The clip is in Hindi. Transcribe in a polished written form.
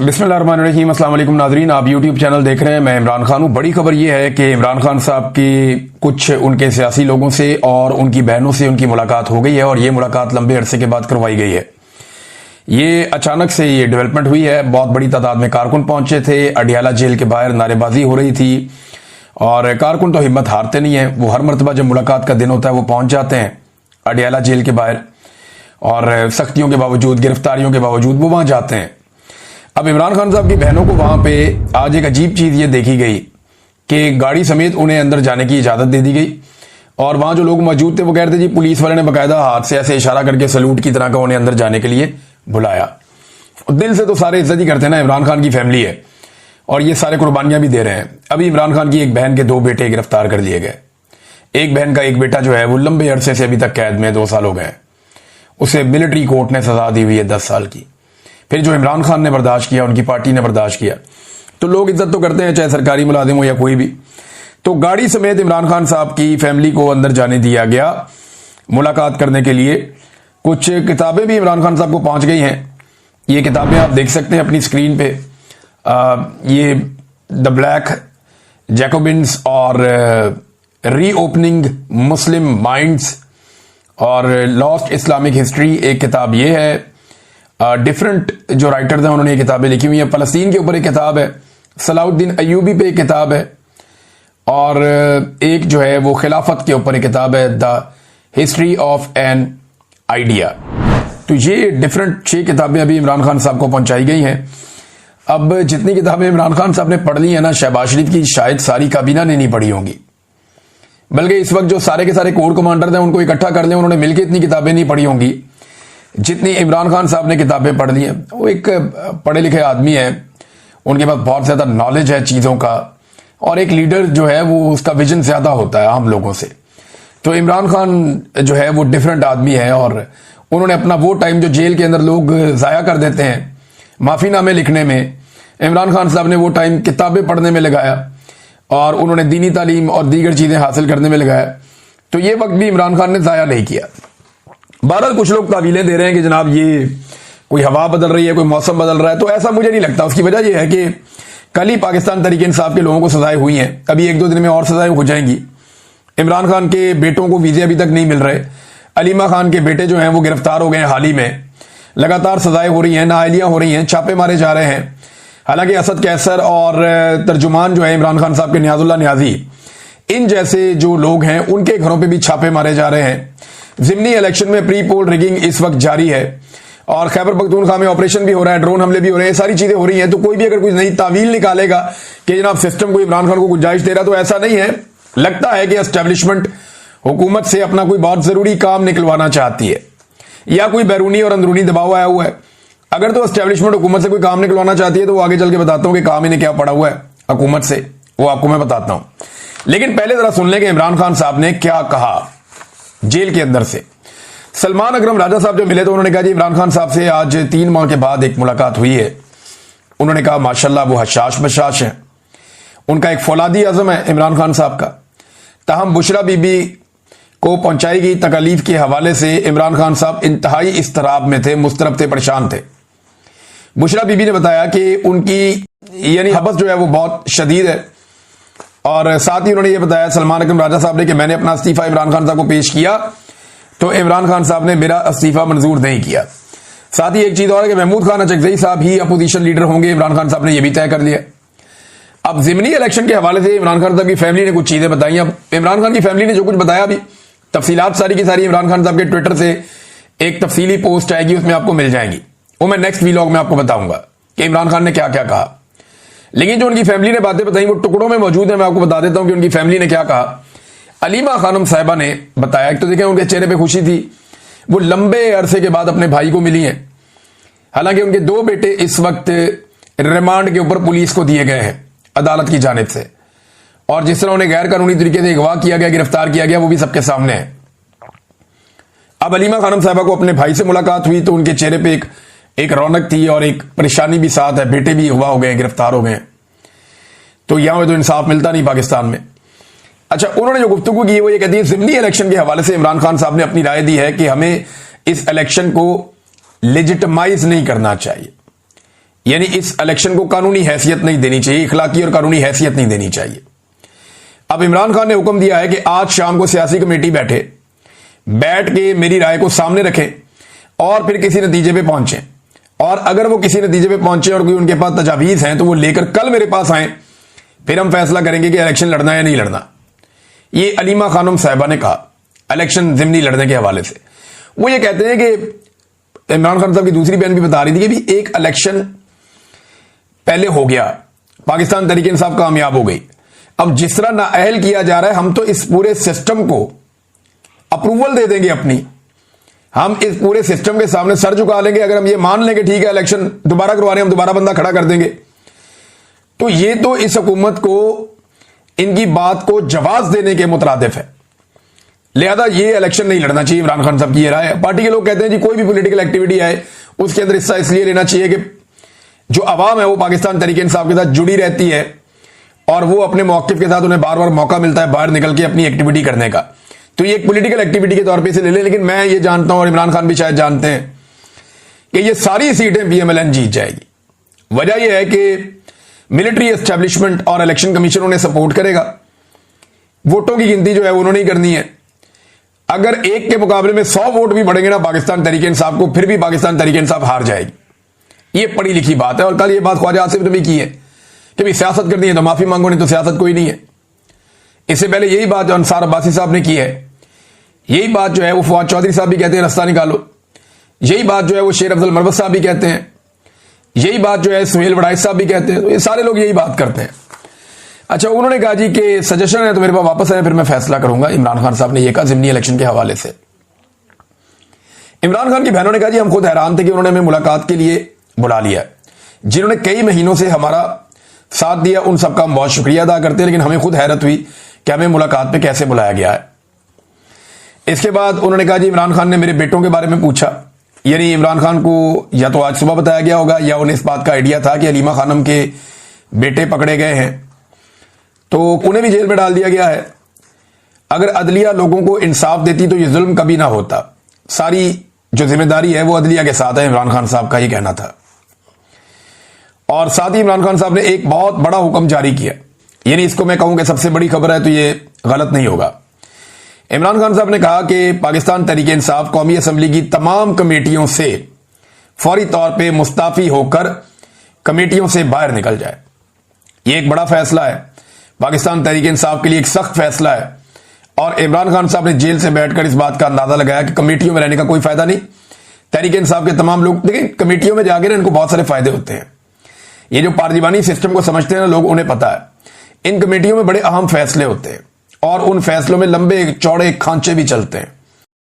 बिस्मिल्लाहिर्रहमानिर्रहीम। अस्सलाम वालेकुम नाजरीन, आप यूट्यूब चैनल देख रहे हैं। मैं इमरान खान हूं। बड़ी खबर यह है कि इमरान खान साहब की कुछ उनके सियासी लोगों से और उनकी बहनों से उनकी मुलाकात हो गई है और ये मुलाकात लंबे अरसे के बाद करवाई गई है। ये अचानक से ये डेवलपमेंट हुई है। बहुत बड़ी तादाद में कारकुन पहुंचे थे। अडियाला जेल के बाहर नारेबाजी हो रही थी और कारकुन तो हिम्मत हारते नहीं है। वो हर मरतबा जब मुलाकात का दिन होता है वो पहुंच जाते हैं अडियाला जेल के बाहर और सख्तियों के बावजूद, गिरफ्तारियों के बावजूद वो वहां जाते हैं। अब इमरान खान साहब की बहनों को वहां पे आज एक अजीब चीज ये देखी गई कि गाड़ी समेत उन्हें अंदर जाने की इजाजत दे दी गई और वहां जो लोग मौजूद थे वो कह रहे थे जी, पुलिस वाले ने बकायदा हाथ से ऐसे इशारा करके सैल्यूट की तरह का उन्हें अंदर जाने के लिए बुलाया। दिल से तो सारे इज्जत ही करते हैं ना, इमरान खान की फैमिली है और ये सारे कुर्बानियां भी दे रहे हैं। अभी इमरान खान की एक बहन के 2 बेटे गिरफ्तार कर लिए गए। एक बहन का एक बेटा जो है वो लंबे अरसे से अभी तक कैद में 2 साल हो गए। उसे मिलिट्री कोर्ट ने सजा दी हुई है 10 साल की। फिर जो इमरान खान ने बर्दाश्त किया, उनकी पार्टी ने बर्दाश्त किया। तो लोग इज्जत तो करते हैं, चाहे सरकारी मुलाजिम हो या कोई भी। तो गाड़ी समेत इमरान खान साहब की फैमिली को अंदर जाने दिया गया मुलाकात करने के लिए। कुछ किताबें भी इमरान खान साहब को पहुंच गई हैं। ये किताबें आप देख सकते हैं अपनी स्क्रीन पे। ये द ब्लैक जैकोबिन्स और रीओपनिंग मुस्लिम माइंड्स और लॉस्ट इस्लामिक हिस्ट्री एक किताब ये है। डिफरेंट जो राइटर्स हैं उन्होंने ये किताबें लिखी हुई हैं। फलस्तीन के ऊपर एक किताब है, सलाउद्दीन अयूबी पे एक किताब है और एक जो है वो खिलाफत के ऊपर एक किताब है, the history of an idea. तो ये डिफरेंट 6 किताबें अभी इमरान खान साहब को पहुंचाई गई हैं। अब जितनी किताबें इमरान खान साहब ने पढ़ ली है ना, शहबाज शरीफ की शायद सारी काबीना ने नहीं पढ़ी होंगी। बल्कि इस वक्त जो सारे के सारे कोर कमांडर हैं उनको इकट्ठा कर लें, उन्होंने मिलकर इतनी किताबें नहीं पढ़ी होंगी जितनी इमरान खान साहब ने किताबें पढ़ ली हैं। वो एक पढ़े लिखे आदमी है, उनके पास बहुत ज्यादा नॉलेज है चीजों का और एक लीडर जो है वो उसका विजन ज्यादा होता है हम लोगों से। तो इमरान खान जो है वो डिफरेंट आदमी है और उन्होंने अपना वो टाइम जो जेल के अंदर लोग जाया कर देते हैं माफीनामे लिखने में, इमरान खान साहब ने वो टाइम किताबें पढ़ने में लगाया और उन्होंने दीनी तालीम और दीगर चीजें हासिल करने में लगाया। तो ये वक्त भी इमरान खान ने जाया नहीं किया। बहरहाल कुछ लोग तावीलें दे रहे हैं कि जनाब ये कोई हवा बदल रही है, कोई मौसम बदल रहा है, तो ऐसा मुझे नहीं लगता। उसकी वजह यह है कि कल ही पाकिस्तान तहरीक इंसाफ के लोगों को सजाएं हुई हैं, अभी 1-2 दिन में और सजाएं हो जाएंगी। इमरान खान के बेटों को वीजे अभी तक नहीं मिल रहे। अलीमा खान के बेटे जो हैं वो गिरफ्तार हो गए हाल ही में। लगातार सजाएं हो रही हैं, नाअहलियां हो रही हैं, छापे मारे जा रहे हैं। हालांकि असद कैसर और तर्जुमान जो है इमरान खान साहब के नियाजुल्लाह नियाजी, इन जैसे जो लोग हैं उनके घरों पर भी छापे मारे जा रहे हैं। ज़िमनी इलेक्शन में प्री पोल रिगिंग इस वक्त जारी है और खैबर पख्तूनख्वा में ऑपरेशन भी हो रहा है, ड्रोन हमले भी हो रहे हैं, सारी चीजें हो रही हैं। तो कोई भी अगर कोई नई तावील निकालेगा कि जनाब सिस्टम को इमरान खान को गुंजाइश दे रहा, तो ऐसा नहीं है। लगता है कि एस्टेब्लिशमेंट हुकूमत से अपना कोई बहुत जरूरी काम निकलवाना चाहती है या कोई बैरूनी और अंदरूनी दबाव आया हुआ है। अगर तो एस्टेब्लिशमेंट हुकूमत से कोई काम निकलवाना चाहती है तो वो आगे चल के बताता हूं कि काम इन्हें क्या पड़ा हुआ है हुकूमत से, वो आपको मैं बताता हूं। लेकिन पहले जरा सुन लें कि इमरान खान साहब ने क्या कहा जेल के अंदर से। सलमान अकरम राजा साहब जो मिले तो उन्होंने कहा जी इमरान खान साहब से आज 3 माह के बाद एक मुलाकात हुई है। उन्होंने कहा माशाल्लाह वो हशाश बशाश हैं, उनका एक फौलादी आजम है इमरान खान साहब का। ताहम बुशरा बीबी को पहुंचाई गई तकलीफ के हवाले से इमरान खान साहब इंतहाई इस्तराब में थे, मुस्तरब थे, परेशान थे। बुशरा बीबी ने बताया कि उनकी यानी हबस जो है वो बहुत शदीद है और साथ ही उन्होंने ये बताया सलमान अकरम राजा साहब ने कि मैंने अपना इस्तीफा इमरान खान साहब को पेश किया तो इमरान खान साहब ने मेरा इस्तीफा मंजूर नहीं किया। साथ ही एक चीज और है कि महमूद खान अचकजई साहब ही अपोजिशन लीडर होंगे, इमरान खान साहब ने यह भी तय कर लिया। अब ज़िमनी इलेक्शन के हवाले से इमरान खान साहब की फैमिली ने कुछ चीजें बताई। अब इमरान खान की फैमिली ने जो कुछ बताया भी तफसीलात सारी की सारी इमरान खान साहब के ट्विटर से एक तफसीली पोस्ट आएगी, उसमें आपको मिल जाएंगी। वो मैं नेक्स्ट वीलॉग में आपको बताऊंगा कि इमरान खान ने क्या क्या कहा। लेकिन जो उनकी फैमिली ने बातें बताई वो टुकड़ों में मौजूद है। मैं आपको बता देता हूं कि उनकी फैमिली ने क्या कहा। अलीमा खानम साहिबा ने बताया, एक तो देखें उनके चेहरे पे खुशी थी, वो लंबे अरसे के बाद अपने भाई को मिली हैं। हालांकि उनके 2 बेटे इस वक्त रिमांड के ऊपर पुलिस को दिए गए हैं अदालत की जानिब से और जिस तरह उन्हें गैर कानूनी तरीके से अगवा किया गया, गिरफ्तार किया गया, वो भी सबके सामने है। अब अलीमा खानम साहिबा को अपने भाई से मुलाकात हुई तो उनके चेहरे पे एक रौनक थी और एक परेशानी भी साथ है। बेटे भी अगवा हो गए, गिरफ्तार हो गए, तो यहां तो इंसाफ मिलता नहीं पाकिस्तान में। अच्छा, उन्होंने जो गुफ्तगू की वो ये कहती है ज़िमनी इलेक्शन के हवाले से इमरान खान साहब ने अपनी राय दी है कि हमें इस इलेक्शन को लेजिटिमाइज नहीं करना चाहिए। यानी इस इलेक्शन को कानूनी हैसियत नहीं देनी चाहिए, इखलाकी और कानूनी हैसियत नहीं देनी चाहिए। अब इमरान खान ने हुक्म दिया है कि आज शाम को सियासी कमेटी बैठ के मेरी राय को सामने रखें और फिर किसी नतीजे पे पहुंचे, और अगर वो किसी नतीजे पे पहुंचे और कोई उनके पास तजावीज हैं तो वो लेकर कल मेरे पास आए, फिर हम फैसला करेंगे कि इलेक्शन लड़ना है या नहीं लड़ना। ये अलीमा खानम साहिबा ने कहा इलेक्शन जिमनी लड़ने के हवाले से। वो ये कहते हैं कि इमरान खान साहब की दूसरी बहन भी बता रही थी कि भी एक इलेक्शन पहले हो गया, पाकिस्तान तहरीक इंसाफ कामयाब हो गई, अब जिस तरह नाअहल किया जा रहा है हम तो इस पूरे सिस्टम को अप्रूवल दे देंगे अपनी, हम इस पूरे सिस्टम के सामने सर झुका लेंगे अगर हम ये मान लेंगे ठीक है इलेक्शन दोबारा करवा रहे हैं, हम दोबारा बंदा खड़ा कर देंगे। तो ये तो इस हुकूमत को इनकी बात को जवाब देने के मुतरादिफ है, लिहाजा ये इलेक्शन नहीं लड़ना चाहिए। इमरान खान साहब की ये राय है। पार्टी के लोग कहते हैं जी कोई भी पॉलिटिकल एक्टिविटी आए उसके अंदर हिस्सा इसलिए लेना चाहिए कि जो अवाम है वो पाकिस्तान तहरीक इंसाफ के साथ जुड़ी रहती है और वो अपने मौक़िफ़ के साथ उन्हें बार बार मौका मिलता है बाहर निकल के अपनी एक्टिविटी करने का, तो ये एक पॉलिटिकल एक्टिविटी के तौर पे इसे ले लें। लेकिन मैं ये जानता हूं और इमरान खान भी शायद जानते हैं कि ये सारी सीटें पीएमएलएन जीत जाएगी। वजह यह है कि मिलिट्री एस्टेब्लिशमेंट और इलेक्शन कमीशन उन्हें सपोर्ट करेगा, वोटों की गिनती जो है उन्होंने ही करनी है। अगर एक के मुकाबले में 100 वोट भी बढ़ेंगे ना पाकिस्तान तहरीक इंसाफ को, फिर भी पाकिस्तान तहरीक इंसाफ हार जाएगी। ये पढ़ी लिखी बात है। और कल ये बात ख्वाजा आसिफ ने भी की है कि भाई सियासत करनी है तो माफी मांगो, नहीं तो सियासत कोई नहीं है। इससे पहले यही बात जो अंसार अब्बासी साहब ने की है, यही बात जो है वो फवाद चौधरी साहब भी कहते हैं रास्ता निकालो, यही बात जो है वो शेर अफजल मरवत साहब भी कहते हैं, यही बात जो है सुहेल वड़ाइश साहब भी कहते हैं। तो ये सारे लोग यही बात करते हैं। अच्छा, उन्होंने कहा जी कि सजेशन है तो मेरे पास वापस आए फिर मैं फैसला करूंगा। इमरान खान साहब ने यह कहा जिमनी इलेक्शन के हवाले से। इमरान खान की बहनों ने कहा जी हम खुद हैरान थे कि उन्होंने हमें मुलाकात के लिए बुला लिया, जिन्होंने कई महीनों से हमारा साथ दिया उन सबका हम बहुत शुक्रिया अदा करते हैं, लेकिन हमें खुद हैरत हुई कि हमें मुलाकात पे कैसे बुलाया गया है। इसके बाद उन्होंने कहा जी इमरान खान ने मेरे बेटों के बारे में पूछा, यानी इमरान खान को या तो आज सुबह बताया गया होगा या उन्हें इस बात का आइडिया था कि अलीमा खानम के बेटे पकड़े गए हैं तो उन्हें भी जेल में डाल दिया गया है। अगर अदलिया लोगों को इंसाफ देती तो ये जुल्म कभी ना होता, सारी जो जिम्मेदारी है वो अदलिया के साथ है, इमरान खान साहब का ही कहना था। और साथ ही इमरान खान साहब ने एक बहुत बड़ा हुक्म जारी किया, यानी इसको मैं कहूं कि सबसे बड़ी खबर है तो ये गलत नहीं होगा। इमरान खान साहब ने कहा कि पाकिस्तान तहरीक इंसाफ कौमी असम्बली की तमाम कमेटियों से फौरी तौर पे मुस्ताफी होकर कमेटियों से बाहर निकल जाए। ये एक बड़ा फैसला है, पाकिस्तान तहरीक इंसाफ के लिए एक सख्त फैसला है। और इमरान खान साहब ने जेल से बैठकर इस बात का अंदाजा लगाया कि कमेटियों में रहने का कोई फायदा नहीं। तहरीक इंसाफ के तमाम लोग, देखिए कमेटियों में जाकर इनको बहुत सारे फायदे होते हैं। ये जो पार्लिमानी सिस्टम को समझते हैं ना लोग, उन्हें पता है इन कमेटियों में बड़े अहम फैसले होते हैं और उन फैसलों में लंबे चौड़े खांचे भी चलते हैं।